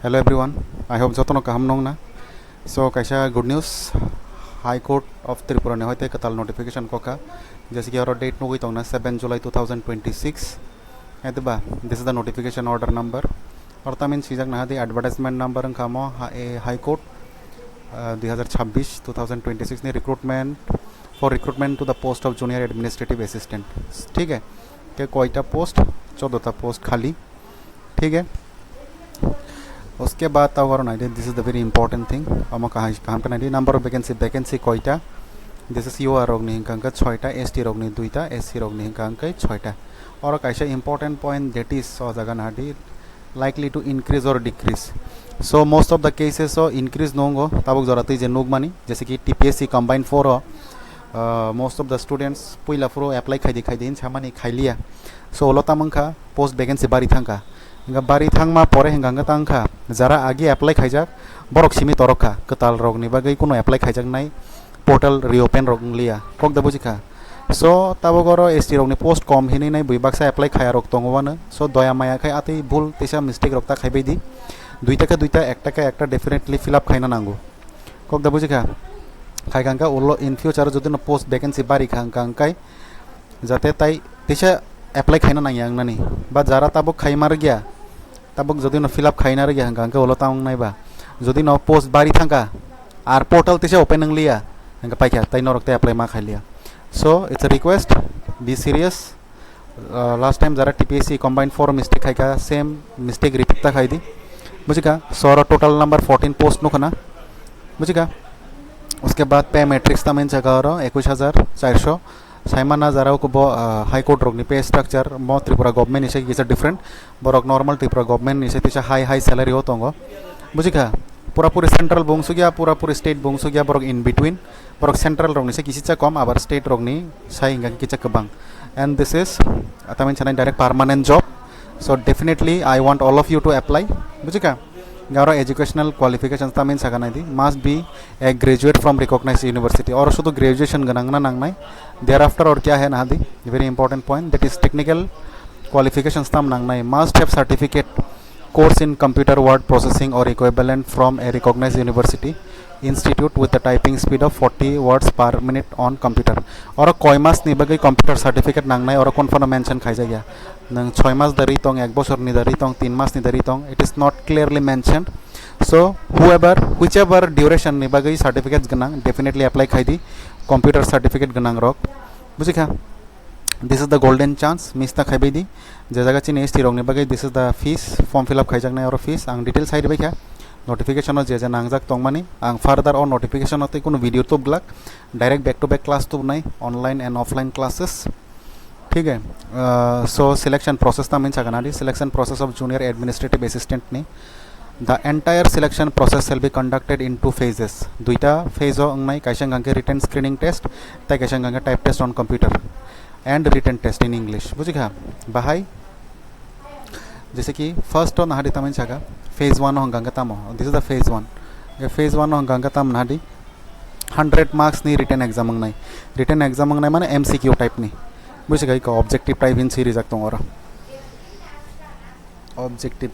Hello everyone. I hope jotono kaham nong na. So kaisa good news. High Court of Tripura ne hoite Kwtal notification koka. जैसे कि और date no goi na 7 July 2026. Edba. This is the notification order number. और तमिन चीजक ना दी advertisement number ang kamo High Court 2026 2026 ने recruitment to the post of junior administrative assistant. ठीक है कि कोईटा पोस्ट 14टा पोस्ट खाली. ठीक है उसके बाद तब ना this is the very important thing हम कहाँ पे ना नंबर ऑफ वैकेंसी कोईटा दिस इज यूआर रोगनी हिंकांक 6टा एसटी रोगनी 2टा एससी रोगनी हिंकांक 6टा और कैसा important point that is so जगह ना likely to increase or decrease. So most of the cases so increase नोंगो तब जरूरत है नोग मानी जैसे कि टीपीएससी कंबाइन 4 हो most of the students पुइला फ्रो अप्लाई खाई इन छामानी खाई लिया so ओलो तमंखा पोस्ट वैकेंसी बारी थांका हिंगा बारी थांगमा परे हिंगा तांखा जरा आगे अप्लाई खाइजाक बरक सिमी तरखा Kwtal रोगनी बागै कोनो अप्लाई खाइजाक नाय पोर्टल रिओपन रोग लिया कक द बुजिखा सो तब गरो एसटी रोगनी पोस्ट कम हिनी नाय बुइबाक्सा अप्लाई खाया रोग तंगवानो सो दया माया खाय आतै भूल तेसा मिस्टेक रोगता खाइबायदि 2 टाका 1 टाका डेफिनेटली फिल अप खाइना नांगो कक द बुजिखा खाइगांका उलो इन फ्यूचर जदि पोस्ट वैकेंसी बारी खांकांकाय जाते ताई तेसा अप्लाई खाइना नांगियां नानि बा जारा तब खाइमार गया तब जदि फिल अप खाइना गया हांका उलो तांग नायबा जदि पोस्ट बारी थांका आर पोर्टल तेसा ओपन नंगलिया हांका पाइखा ताई नरकते अप्लाई मा खाइलिया so it's a request be serious last time जरा टीपीएससी कंबाइन 4 मिस्टेक खाइका सेम मिस्टेक रिपीट ता खाइदी बुझिका सो टोटल नंबर 14 पोस्ट नुखना बुझिका उसके बाद पे मैट्रिक्स तमें जगह 21,400 साइमाना जरा को हाई कोर्ट रोगनी पे स्ट्रक्चर मो त्रिपुरा गवर्नमेंट इसे किसा डिफरेंट बरक नॉर्मल त्रिपुरा गवर्नमेंट इसे तिसा हाई सैलरी हो तंगो बुझिका पूरा सेंट्रल बुंगसु गया पूरा स्टेट बुंगसु गया बरक इन बिटवीन बरक सेंट्रल रोगनी से किसी कम आबार स्टेट रोगनी साइ हिंगा किसा कबांग एंड दिस इज तमें छनाय direct permanent job so definitely I want all of you to apply बुझिका गारो एजुकेशनल क्वालिफिकेशन तमें सगानाय they must be a graduate from recognised university और शुद्ध ग्रेजुएशन गनांगना नांगनाय देयर आफ्टर और क्या है ना the very important point that is technical qualifications तम नांगनाय must have certificate course in computer word processing or equivalent from a recognized university institute with a typing speed of 40 words per minute on computer और कोई मास नि बगै computer certificate नांगनाय और कोनफोर mention खाइजा गया नंग 6 मास दरी तंग 1 बछर नि दरी तंग 3 मास नि दरी तंग it is not clearly mentioned so whichever duration नि बगै सर्टिफिकेट्स गनां डेफिनेटली अप्लाई खाइदी कंप्यूटर सर्टिफिकेट गनां रक बुझिखा this is the golden chance miss ता खाइबायदि जे जागा चिन एसटी रोगनि बागै this is the fees form fill up खाइजाकनाय और फीस आं डिटेल्स हाइद बायखा नोटिफिकेशन जे नांगजाक तंगमानि आं फार्दार और नोटिफिकेशन ते कोनो वीडियो तो blog direct back to back class तो नाय ऑनलाइन एंड ऑफलाइन क्लासेस ठीक है सो सिलेक्शन प्रोसेस ता मीन छगानादि selection process of junior administrative assistant नि the entire selection process shall be conducted in 2 phases दुईटा फेज अंगनाय काइसां गांके रिटन स्क्रीनिंग टेस्ट ताइ काइसां गांके type test on computer and written test in English बुझिखा बाहाय जैसे कि फर्स्ट ना हाडी तमें छगा फेज 1 हंगांगा तम this is the phase 1 phase 1 हंगांगा तम नाडी 100 मार्क्स नि रिटन एग्जाम अंगनाय माने एमसीक्यू टाइप नि बुझिखा का ऑब्जेक्टिव टाइप इन सीरीज आक्तों और ऑब्जेक्टिव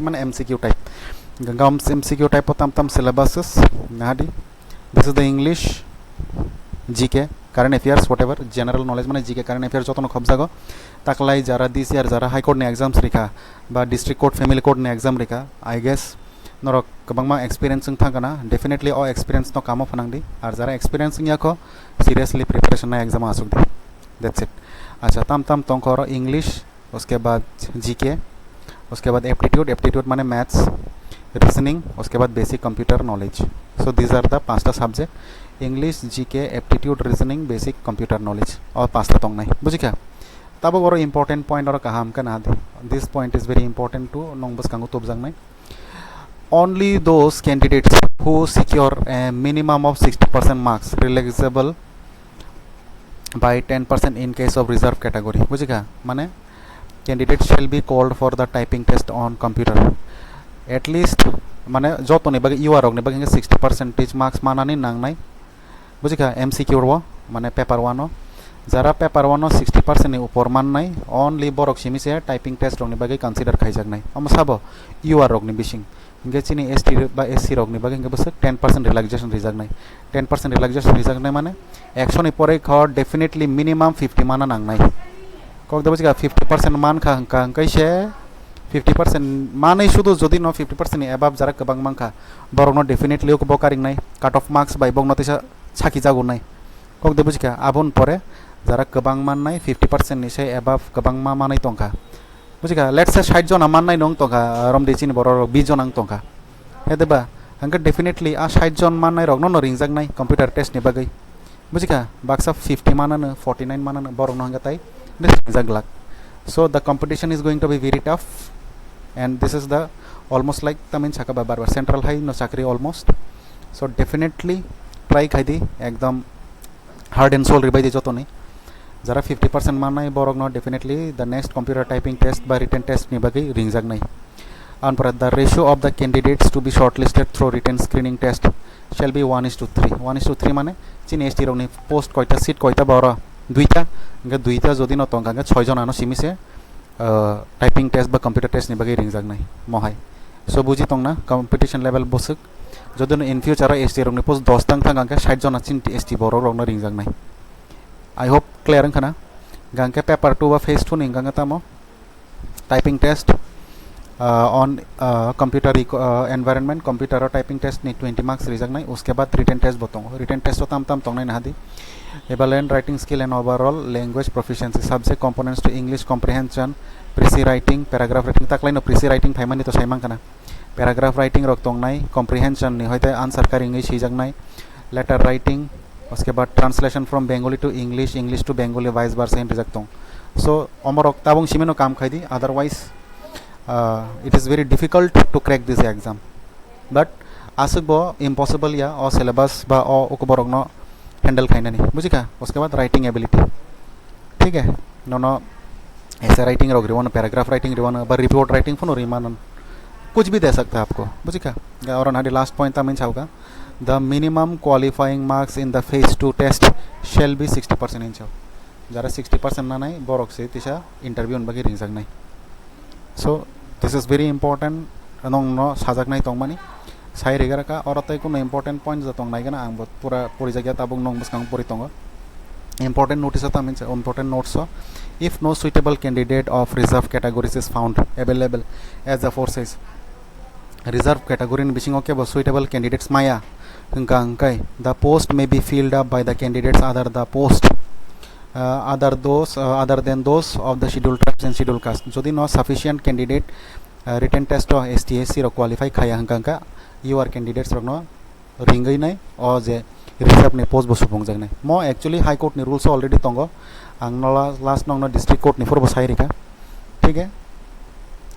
माने एमसीक्यू टाइप गंगाम एमसीक्यू टाइप तम सिलेबसेस नाडी this is the English GK current affairs whatever general knowledge माने जीके करंट अफेयर्स जतन खबजागो ताकलाई जरा दिस यार जरा हाई कोर्ट ने एग्जाम्स रिखा बा डिस्ट्रिक्ट कोर्ट फैमिली कोर्ट ने एग्जाम रिखा आई गेस नरक गोबांमा एक्सपीरियंस थांगाना डेफिनेटली अ एक्सपीरियंस तो कामो फनांगदी आर जरा एक्सपीरियंस याखो सीरियसली प्रिपरेशन ना एग्जाम आसुक दैट्स इट अच्छा तम तंखर इंग्लिश उसके बाद जीके उसके बाद एप्टीट्यूड माने मैथ्स रीजनिंग उसके बाद basic computer knowledge so these are the 5टा subject English GK aptitude reasoning basic computer knowledge और 5टा तंग नाय बुझिखा तब और इंपॉर्टेंट पॉइंट और कहा हमका ना दे this point is very important to नोंबस कांगो तोबजांगनाय only those candidates who secure a minimum of 60% marks relaxable by 10% in case of reserve category बुझिखा माने candidate shall be called for the typing test on computer at least माने जतने बागे यूआर रोगने बागे 60% marks मानानि नांगनाय बुझिखा MCQ रो माने paper 1 jara paper 1 no 60% ni upor mannai only borok simi se typing test rok ni bagai consider khaijaknai amo sabo UR rok ni bising inge chini ST ba SC rok ni bagai inge bosek 10% relaxation rijaknai 10% relaxation rijaknai mane action ni pore kho definitely minimum 50 mana nangnai kok da bujika 50% মান খা কাইছে 50% মানেই শুধু যদি ন 50% ni above jara kabang mangkha borok no definitely ko bokaring nai cut off marks by bong notisa saki jagun nai kok da bujika abon pore jara kabang mannai 50% ni sei above kabang ma manai tongkha bujika let's say 60 jon mannai nong tongkha rom dechini borok 20 jon ang tongkha hedeba hangka definitely a 60 jon mannai rok no ringjak nai computer test ni bagai bujika baksa 50 manana 49 manana borok no hangka tai ringjak. So the competition is going to be very tough and this is the almost like tamin chaka babar central high no chakri almost. So definitely try khydi ekdom hard and soul ribai de joto nei jara 50% manai borok no definitely the next computer typing test by written test ni bagai ringjak nai and the ratio of the candidates to be shortlisted through written screening test shall be 1:3 1:3 mane chin ST rok ni post koita seat koita bora দুইটা ইংগা দুইটা যদি ন তংগা 6 জন আনো সিমিসে typing test বা computer test নিবাগে রিংজাক নাই মহাই so বুঝি তং না competition level বসুক যদি ইন ফিউচার এসটি রংনি পোস্ট 10 তাং থাঙ্গাকে 60 জন আছিন এসটি বড় রংনা রিংজাক নাই আই হোপ ক্লিয়ার খানা গাঙ্কে পেপার 2 বা ফেজ 2 নিঙ্গাঙ্গা তামো typing test on computer environment computer typing test ni 20 marks rijak nai uske बाद written test botong written test tam tam tong nai nahadi evaluate writing skill and overall language proficiency subject components to English comprehension preci writing paragraph writing taklai no preci writing phaimani to saimang kana paragraph writing rok tong nai comprehension ni hoite answer kari ngai sijak nai letter writing uske बाद translation from Bengali to English to Bengali vice versa in rijak tong so omorok tabong simeno kam khaidi otherwise it is very difficult to crack this exam but asukbo impossible ya or syllabus ba o okborok no handle khaina ni bujika uske बाद writing ability ठीक है no ऐसे writing रोग रिवन paragraph writing रिवन बर report writing phone Riemann कुछ भी दे सकता है आपको बजिका और हमारी लास्ट पॉइंट था मैं चाहूँगा the minimum qualifying marks in the phase 2 test shall be 60% inch जरा 60% ना नहीं बोरक से तिशा इंटरव्यू उन बगी रिंग सक नहीं so this is very important anong no sajak nai tong mani sai regara ka or atai kono important point ja tong nai gana ang bot pura puri jagya tabung nong bas kang puri tong important notice ata means important notes so if no suitable candidate of reserved categories is found available as the forces reserved category in bising okay but suitable candidates maya kai the post may be filled up by the candidates other than those of the scheduled tribes and scheduled caste jodi no sufficient candidate written test or STSC ro qualify khaya hangka your candidates ro no ringai nai o je reserve ni post bo supong jag nai mo actually high court ni rules already tongo ang no last no district court ni for bo sai rika ठीक है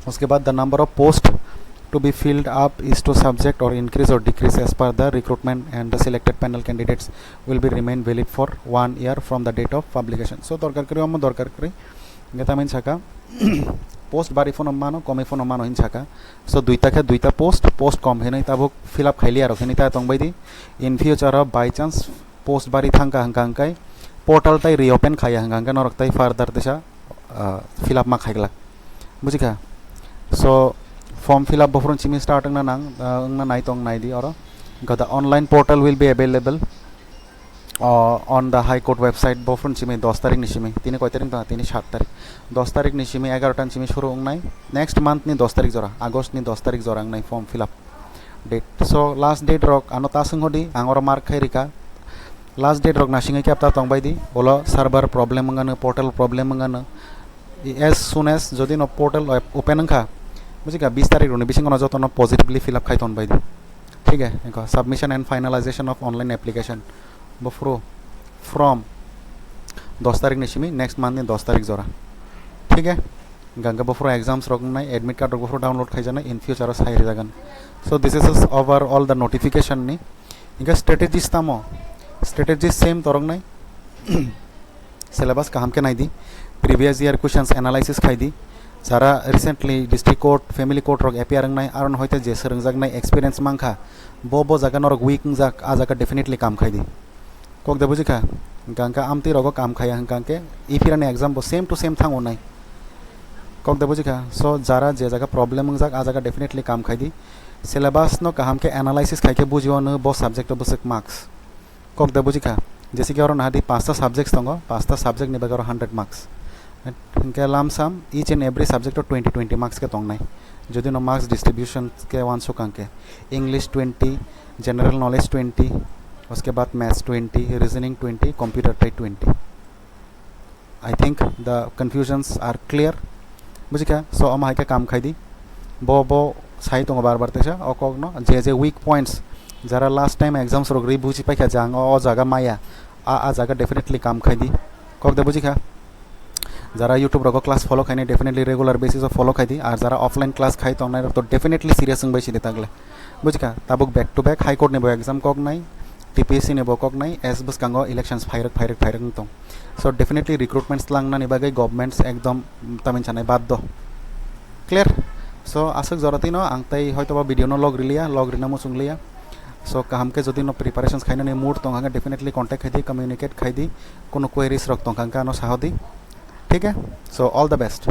उसके बाद the number of post to be filled up is to subject or increase or decrease as per the recruitment and the selected panel candidates will be remain valid for 1 year from the date of publication so dorkar kari ammo dorkar kari ngeta main chaka post bari phone mano komi phone mano hin chaka so duita post kom henai tabuk fill up khaili aro henai ta tongbai di in future by chance post bari thangka hangkai portal tai reopen khaya hangka norok tai further desa fill up ma khaigla bujika so form fill up bofron chimi start na nang na nai tong nai di oro the online portal will be available on the high court website bofron chimi 10 tarik ni chimi tini koi tarik ta tini 7 tarik 10 tarik ni chimi 11 tan chimi shuru ong nai next month ni 10 tarik jora august ni 10 tarik jora nai form fill up date so last date rok anota sing hodi angora mark khairika last date rok na singai kap ta tong bai di bolo server problem ngana portal problem ngana as soon as jodi no portal open angkha बुझिका 20 तारिख रुने बिसिंग न जतो न positively fill up खाइतोन बाइदि ठीक है इनको submission and finalisation of online application बफ्रो from 10 तारिख निशिमी नेक्स्ट मंथ ने 10 तारिख जरा ठीक है गंगा बफ्रो एग्जाम्स रगनाय एडमिट कार्ड बफ्रो डाउनलोड खाइ जाना इन फ्यूचर साइर जागन so this is overall the notification नि इनका स्ट्रेटजीज तामो स्ट्रेटजीज सेम तरंगनाय सिलेबस काम के नाइ दी प्रीवियस ईयर क्वेश्चंस एनालिसिस खाइ दी सारा recently district court family court रक एपियर रंगनाय आरन होइते जे सरंगजागनाय एक्सपीरियंस मांखा बो जागा नरक वीक जाक आ जागा डेफिनेटली काम खाइदी कोक दे बुजिखा गांका आमती रगो काम खाया हंकांके इफिराने एग्जाम बो सेम टू सेम थांगो नाई कक दे बुझिका सो जारा जे जगह प्रॉब्लम जाक आ जगह डेफिनेटली काम खाई दी सिलेबस नो काहाम के एनालाइसिस खाई के बुझियो न बो सब्जेक्ट बसक मार्क्स कक दे बुझिका जैसे कि और नादी 5टा सब्जेक्ट्स दंगो 5टा सब्जेक्ट निबा 100 मार्क्स इनके लामसाम each and every subject 20 marks के तंग नाई जदि नो मार्क्स डिस्ट्रीब्यूशन के वांसो कांके इंग्लिश 20 जनरल नॉलेज 20 उसके बाद maths 20 reasoning 20 computer type 20 I think the confusions are clear बुझी क्या सो अम हाइके काम खाई दी बो बो साई तो बार बार तेसा अकग न जे जे वीक पॉइंट्स जरा लास्ट टाइम एग्जाम्स रोग री बुझी पाइखा जांग अ जागा माया आ जागा डेफिनेटली काम खाई दी कक दे बुझी खा जरा यूट्यूब रगो क्लास फॉलो खाई डेफिनेटली रेगुलर बेसिस फॉलो खाई दी और जरा ऑफलाइन क्लास खाई तो डेफिनेटली सीरियस बैसी दे तगले बुझी का ताबुक बैक टू बैक हाईकोर्ट ने एग्जाम कक नाई टीपीएससी ने कक नाई एस बस कांगो इलेक्शंस फाइरक तो सो डेफिनेटली रिक्रुटमेंट्स लांगना निबागै गवर्नमेंट्स एकदम तमिन छानाय बाध्य क्लियर सो आसक जरती नो आं तै हयतोबा भिडियो नो लग रिना मुसुंगलिया सो कामके जदि नो प्रिपारेशंस खाइना मूड तो डेफिनेटली कॉन्टैक्ट खाई दी कम्युनिकेट खाई दी कोनो क्वेरीज रख तो नो साहदी ठीक है सो ऑल द बेस्ट